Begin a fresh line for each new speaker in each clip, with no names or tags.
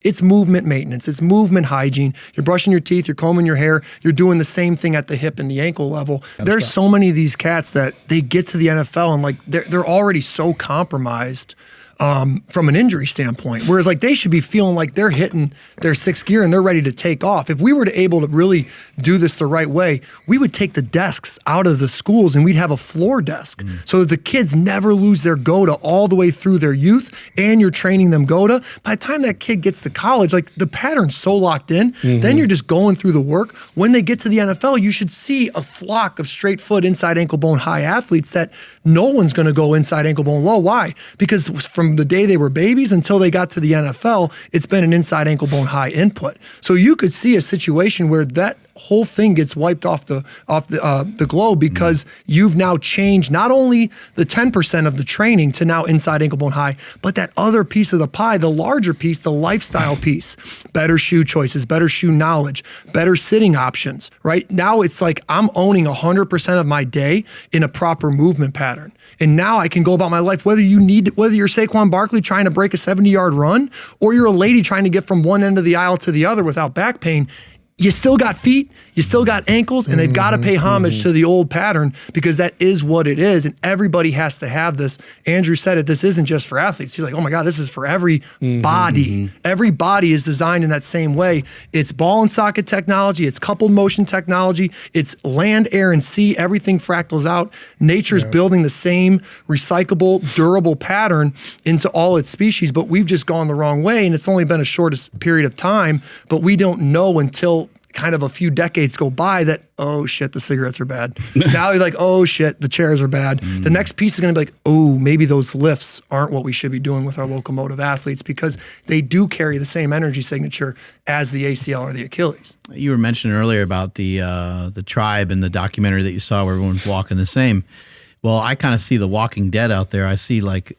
It's movement maintenance. It's movement hygiene. You're brushing your teeth. You're combing your hair. You're doing the same thing at the hip and the ankle level. There's so many of these cats that they get to the NFL and like they're already so compromised from an injury standpoint. Whereas like they should be feeling like they're hitting their sixth gear and they're ready to take off. If we were able to really do this the right way, we would take the desks out of the schools and we'd have a floor desk so that the kids never lose their GOATA all the way through their youth, and you're training them GOATA. By the time that kid gets to college, like the pattern's so locked in, then you're just going through the work. When they get to the NFL, you should see a flock of straight foot inside ankle bone high athletes that no one's going to go inside ankle bone low. Why? Because from the day they were babies until they got to the NFL, it's been an inside ankle bone high input. So you could see a situation where that whole thing gets wiped off the globe because you've now changed not only the 10% of the training to now inside ankle bone high, but that other piece of the pie, the larger piece, the lifestyle piece, better shoe choices, better shoe knowledge, better sitting options, right? Now it's like I'm owning 100% of my day in a proper movement pattern. And now I can go about my life, whether you're Saquon Barkley trying to break a 70-yard run, or you're a lady trying to get from one end of the aisle to the other without back pain. You still got feet, you still got ankles, and they've got to pay homage to the old pattern because that is what it is. And everybody has to have this. Andrew said it, this isn't just for athletes. He's like, oh my God, this is for every body. Every body is designed in that same way. It's ball and socket technology, it's coupled motion technology, it's land, air, and sea, everything fractals out. Nature's building the same recyclable, durable pattern into all its species, but we've just gone the wrong way, and it's only been a shortest period of time, but we don't know until kind of a few decades go by that, oh shit, the cigarettes are bad. Now you're like, oh shit, the chairs are bad. The next piece is gonna be like, oh, maybe those lifts aren't what we should be doing with our locomotive athletes because they do carry the same energy signature as the ACL or the Achilles.
You were mentioning earlier about the tribe and the documentary that you saw where everyone's walking the same. Well, I kind of see the Walking Dead out there. I see like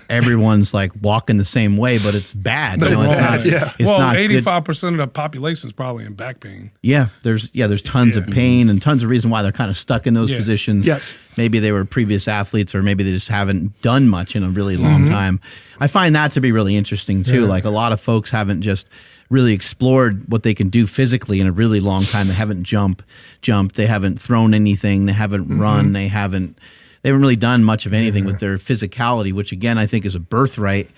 everyone's like walking the same way, but it's bad.
But it's bad,
It's
well,
not
85% of the population is probably in back pain.
Yeah, there's tons of pain and tons of reason why they're kind of stuck in those positions.
Yes.
Maybe they were previous athletes, or maybe they just haven't done much in a really long time. I find that to be really interesting too. Like a lot of folks haven't just really explored what they can do physically in a really long time. They haven't jumped. They haven't thrown anything. They haven't run. They haven't really done much of anything with their physicality, which again, I think is a birthright.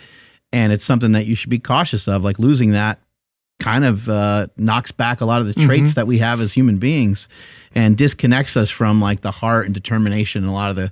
And it's something that you should be cautious of. Like losing that kind of knocks back a lot of the traits that we have as human beings and disconnects us from like the heart and determination and a lot of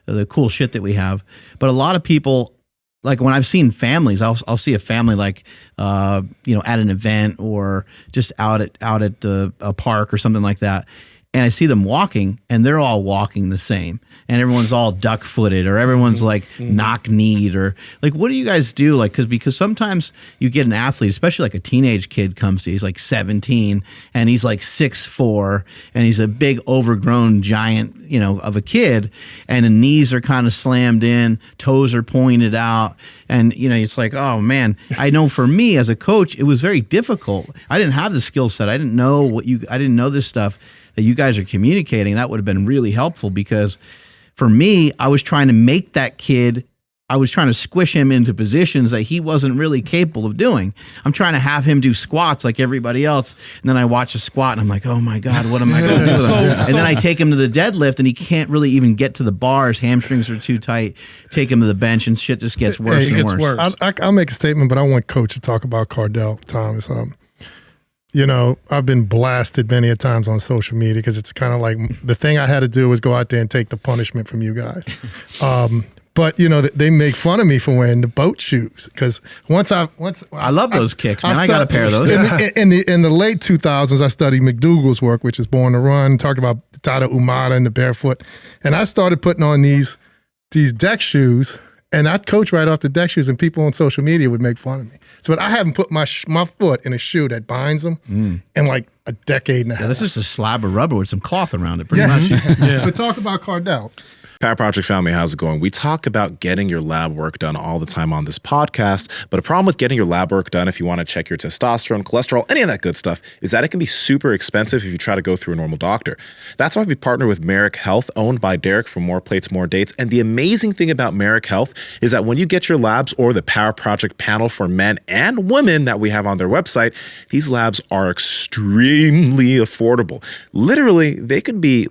the cool shit that we have. But a lot of people, like when I've seen families, I'll see a family like, at an event or just out at a park or something like that. And I see them walking, and they're all walking the same, and everyone's all duck-footed, or everyone's like knock-kneed, or like, what do you guys do? Like, because sometimes you get an athlete, especially like a teenage kid comes to, he's like 17, and he's like 6'4", and he's a big overgrown giant, of a kid, and the knees are kind of slammed in, toes are pointed out, and it's like, oh man, I know for me as a coach, it was very difficult. I didn't have the skill set. I didn't know this stuff that you guys are communicating. That would have been really helpful because for me, I was trying to make that kid, I was trying to squish him into positions that he wasn't really capable of doing. I'm trying to have him do squats like everybody else. And then I watch a squat and I'm like, oh my God, what am I going to do? And then I take him to the deadlift and he can't really even get to the bar. His hamstrings are too tight. Take him to the bench and shit just gets worse and worse.
I'll make a statement, but I want Coach to talk about Cardell Thomas. I've been blasted many a times on social media because it's kind of like the thing I had to do was go out there and take the punishment from you guys. But they make fun of me for wearing the boat shoes because I
love those kicks, man. I got a pair of those.
In the late 2000s, I studied McDougall's work, which is Born to Run. Talked about Tada Umada and the barefoot, and I started putting on these deck shoes. And I'd coach right off the deck shoes, and people on social media would make fun of me. So, but I haven't put my foot in a shoe that binds them in like a decade and a half.
This is a slab of rubber with some cloth around it, pretty much.
But talk about Cardell.
Power Project family, how's it going? We talk about getting your lab work done all the time on this podcast, but a problem with getting your lab work done if you want to check your testosterone, cholesterol, any of that good stuff is that it can be super expensive if you try to go through a normal doctor. That's why we partner with Merrick Health, owned by Derek from More Plates, More Dates. And the amazing thing about Merrick Health is that when you get your labs or the Power Project panel for men and women that we have on their website, these labs are extremely affordable. Literally, they could be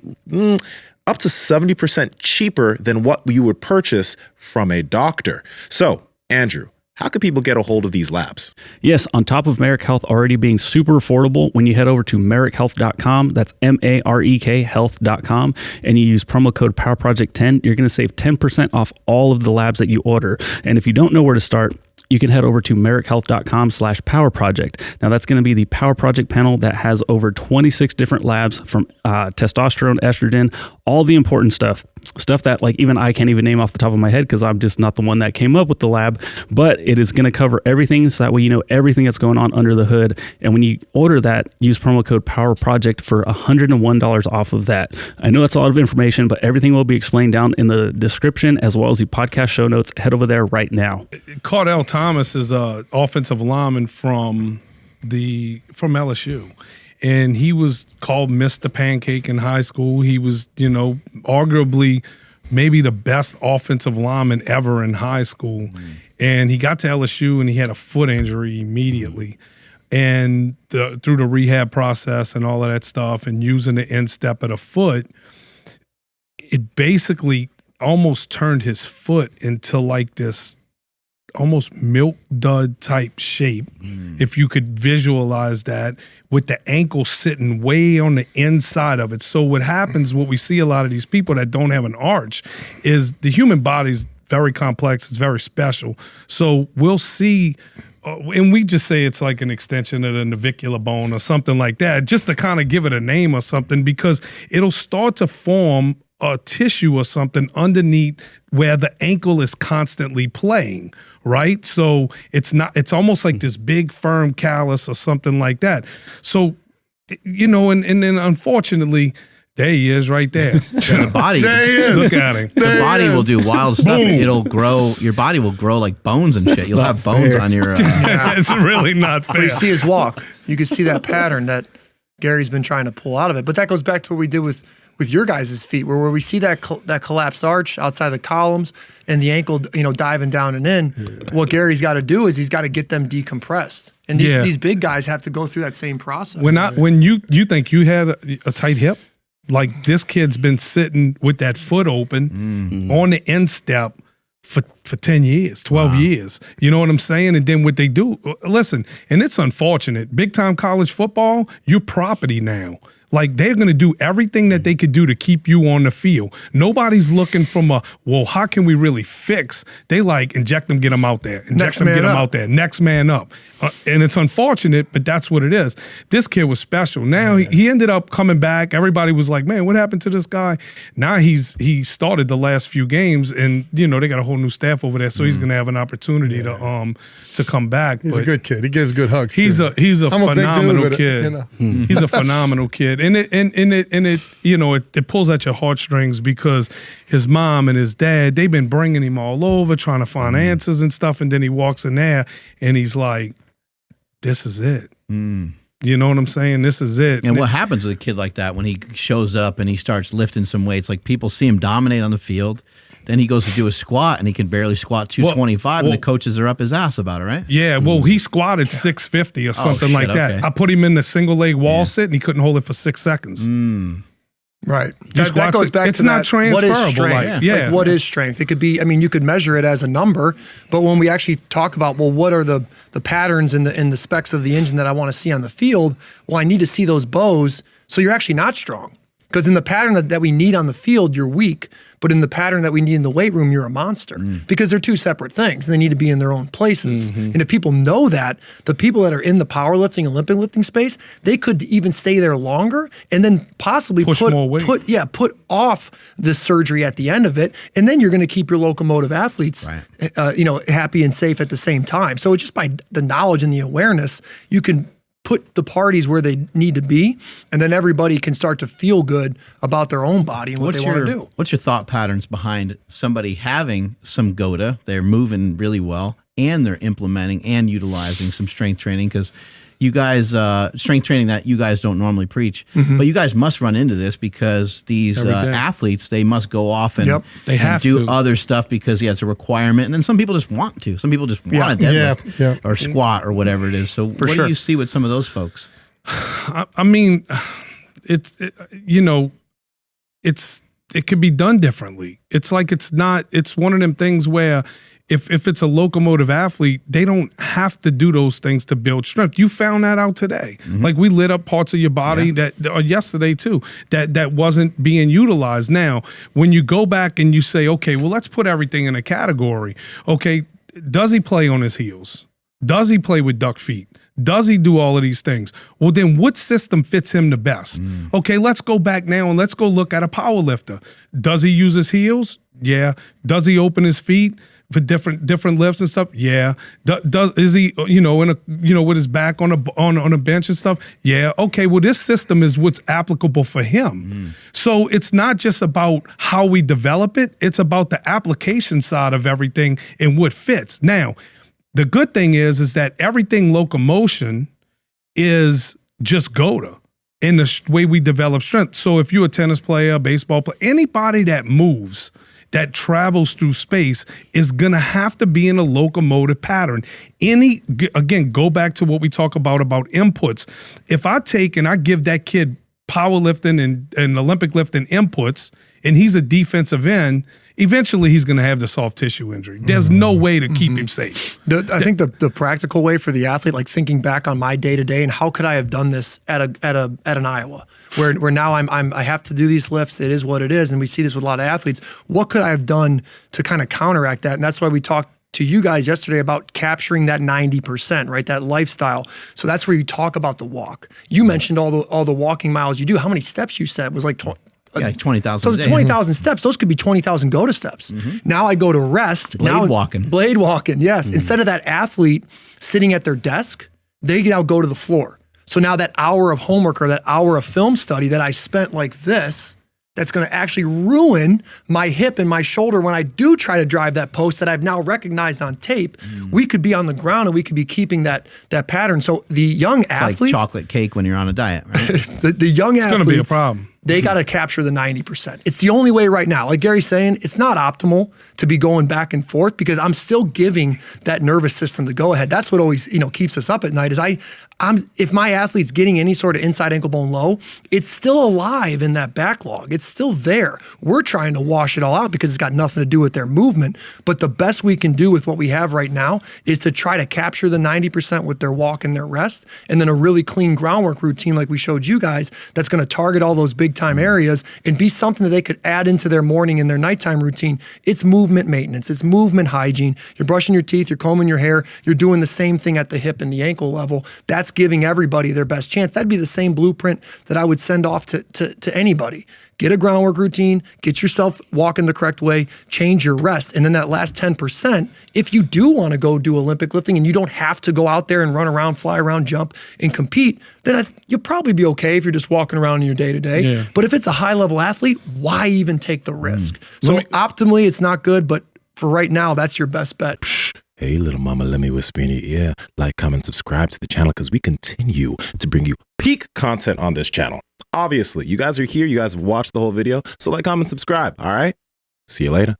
up to 70% cheaper than what you would purchase from a doctor. So, Andrew, how can people get a hold of these labs?
Yes, on top of Merrick Health already being super affordable, when you head over to merrickhealth.com, that's MAREK health.com, and you use promo code PowerProject10, you're going to save 10% off all of the labs that you order. And if you don't know where to start, you can head over to merrickhealth.com/powerproject. Now that's going to be the Power Project panel that has over 26 different labs from testosterone, estrogen, all the important stuff that like even I can't even name off the top of my head because I'm just not the one that came up with the lab, but it is going to cover everything so that way you know everything that's going on under the hood. And when you order that, use promo code PowerProject for $101 off of that. I know that's a lot of information, but everything will be explained down in the description as well as the podcast show notes. Head over there right now.
Cardell Thomas is a offensive lineman from LSU. And he was called Mr. Pancake in high school. He was, arguably maybe the best offensive lineman ever in high school. And he got to LSU and he had a foot injury immediately. And through the rehab process and all of that stuff and using the instep of the foot, it basically almost turned his foot into like this almost milk dud type shape, if you could visualize that, with the ankle sitting way on the inside of it. So what happens, what we see a lot of these people that don't have an arch, is the human body's very complex, it's very special. So we'll see, and we just say it's like an extension of the navicular bone or something like that, just to kind of give it a name or something, because it'll start to form a tissue or something underneath where the ankle is constantly playing, right? So it's almost like this big firm callus or something like that. So, and then unfortunately, there he is right there.
The body,
There he is.
Look at him.
the body will do wild stuff.
Boom.
It'll grow. Your body will grow like bones and shit. You'll have bones on your.
It's really not
But
fair.
you see his walk. You can see that pattern that Gary's been trying to pull out of it. But that goes back to what we did with your guys' feet, where we see that collapsed arch outside the columns and the ankle, diving down and in. What Gary's got to do is he's got to get them decompressed. And these big guys have to go through that same process.
When you think you had a tight hip, like this kid's been sitting with that foot open on the instep for 10 years, 12 years. You know what I'm saying? And then what they do, listen, and it's unfortunate. Big time college football, you're property now. Like, they're going to do everything that they could do to keep you on the field. Nobody's looking from how can we really fix? They inject them, get them out there. Inject them, get them out there. Next man up. And it's unfortunate, but that's what it is. This kid was special. Now he ended up coming back. Everybody was like, man, what happened to this guy? Now he started the last few games, and they got a whole new staff over there, so he's going to have an opportunity to come back.
He's a good kid. He gives good hugs.
He's
too.
a phenomenal kid.
It,
He's a phenomenal kid, and it pulls at your heartstrings because his mom and his dad, they've been bringing him all over trying to find answers and stuff, and then he walks in there and he's like, "This is it." You know what I'm saying? This is it.
And what happens with a kid like that when he shows up and he starts lifting some weights? Like, people see him dominate on the field. Then he goes to do a squat and he can barely squat 225, and the coaches are up his ass about it, right?
Yeah, well, he squatted 650 or something like that.
Okay.
I put him in the single leg wall sit, and he couldn't hold it for 6 seconds.
Right.
That goes back to
not
transferable.
What is strength?
Yeah.
What is strength? It could be, you could measure it as a number, but when we actually talk about, what are the patterns and the specs of the engine that I want to see on the field? Well, I need to see those bows, so you're actually not strong. Because in the pattern that we need on the field, you're weak. But in the pattern that we need in the weight room, you're a monster. Because they're two separate things, and they need to be in their own places. And if people know that, the people that are in the powerlifting, Olympic lifting space, they could even stay there longer and then possibly
Push more weight.
put off the surgery at the end of it. And then you're going to keep your locomotive athletes, happy and safe at the same time. So just by the knowledge and the awareness, you can put the parties where they need to be, and then everybody can start to feel good about their own body and what they want to do.
What's your thought patterns behind somebody having some GOATA, they're moving really well, and they're implementing and utilizing some strength training? Because you guys, strength training that you guys don't normally preach, but you guys must run into this because these athletes, they must go off and,
they have
do
to.
other stuff because it's a requirement. And then some people just want to. Some people just want to deadlift or squat or whatever it is. So what do you see with some of those folks?
I mean, it could be done differently. It's like it's one of them things where if it's a locomotive athlete, they don't have to do those things to build strength. You found that out today. Like we lit up parts of your body or yesterday too, that wasn't being utilized. Now, when you go back and you say, okay, well, let's put everything in a category. Okay, does he play on his heels? Does he play with duck feet? Does he do all of these things? Well, then what system fits him the best? Okay, let's go back now and let's go look at a power lifter. Does he use his heels? Yeah. Does he open his feet for different lifts and stuff? Yeah. Is he with his back on a bench and stuff? Yeah. Okay. Well, this system is what's applicable for him. So it's not just about how we develop it; it's about the application side of everything and what fits. Now, the good thing is that everything locomotion is just GOATA in the way we develop strength. So if you're a tennis player, baseball player, anybody that moves, that travels through space is going to have to be in a locomotive pattern. Again, go back to what we talk about inputs. If I take and I give that kid powerlifting and Olympic lifting inputs, and he's a defensive end, eventually he's going to have the soft tissue injury. There's no way to keep him safe.
I think the practical way for the athlete, like thinking back on my day to day, and how could I have done this at an Iowa, where now I have to do these lifts. It is what it is, and we see this with a lot of athletes. What could I have done to kind of counteract that? And that's why we talked to you guys yesterday about capturing that 90%, right? That lifestyle. So that's where you talk about the walk. You mentioned all the walking miles you do. How many steps you said was like
20,000.
So 20,000 steps. Those could be 20,000 GOATA steps. Now I go to rest.
Blade walking.
Yes. Instead of that athlete sitting at their desk, they now go to the floor. So now that hour of homework or that hour of film study that I spent like this, that's going to actually ruin my hip and my shoulder when I do try to drive that post that I've now recognized on tape. We could be on the ground and we could be keeping that pattern. So the young athletes,
like chocolate cake when you're on a diet, right?
the young athletes,
it's going to be a problem.
They got to capture the 90%. It's the only way right now. Like Gary's saying, it's not optimal to be going back and forth because I'm still giving that nervous system the go ahead. That's what always, keeps us up at night is if my athlete's getting any sort of inside ankle bone low, it's still alive in that backlog. It's still there. We're trying to wash it all out because it's got nothing to do with their movement. But the best we can do with what we have right now is to try to capture the 90% with their walk and their rest, and then a really clean groundwork routine like we showed you guys that's going to target all those big time areas and be something that they could add into their morning and their nighttime routine. It's movement maintenance. It's movement hygiene. You're brushing your teeth. You're combing your hair. You're doing the same thing at the hip and the ankle level. That's giving everybody their best chance. That'd be the same blueprint that I would send off to anybody. Get a groundwork routine, get yourself walking the correct way, change your rest. And then that last 10%, if you do want to go do Olympic lifting and you don't have to go out there and run around, fly around, jump, and compete, then you'll probably be okay if you're just walking around in your day-to-day. Yeah. But if it's a high-level athlete, why even take the risk? So optimally, it's not good, but for right now, that's your best bet.
Hey, little mama, let me whisper in your ear. Like, comment, subscribe to the channel because we continue to bring you peak content on this channel. Obviously, you guys are here. You guys have watched the whole video. So like, comment, subscribe. All right? See you later.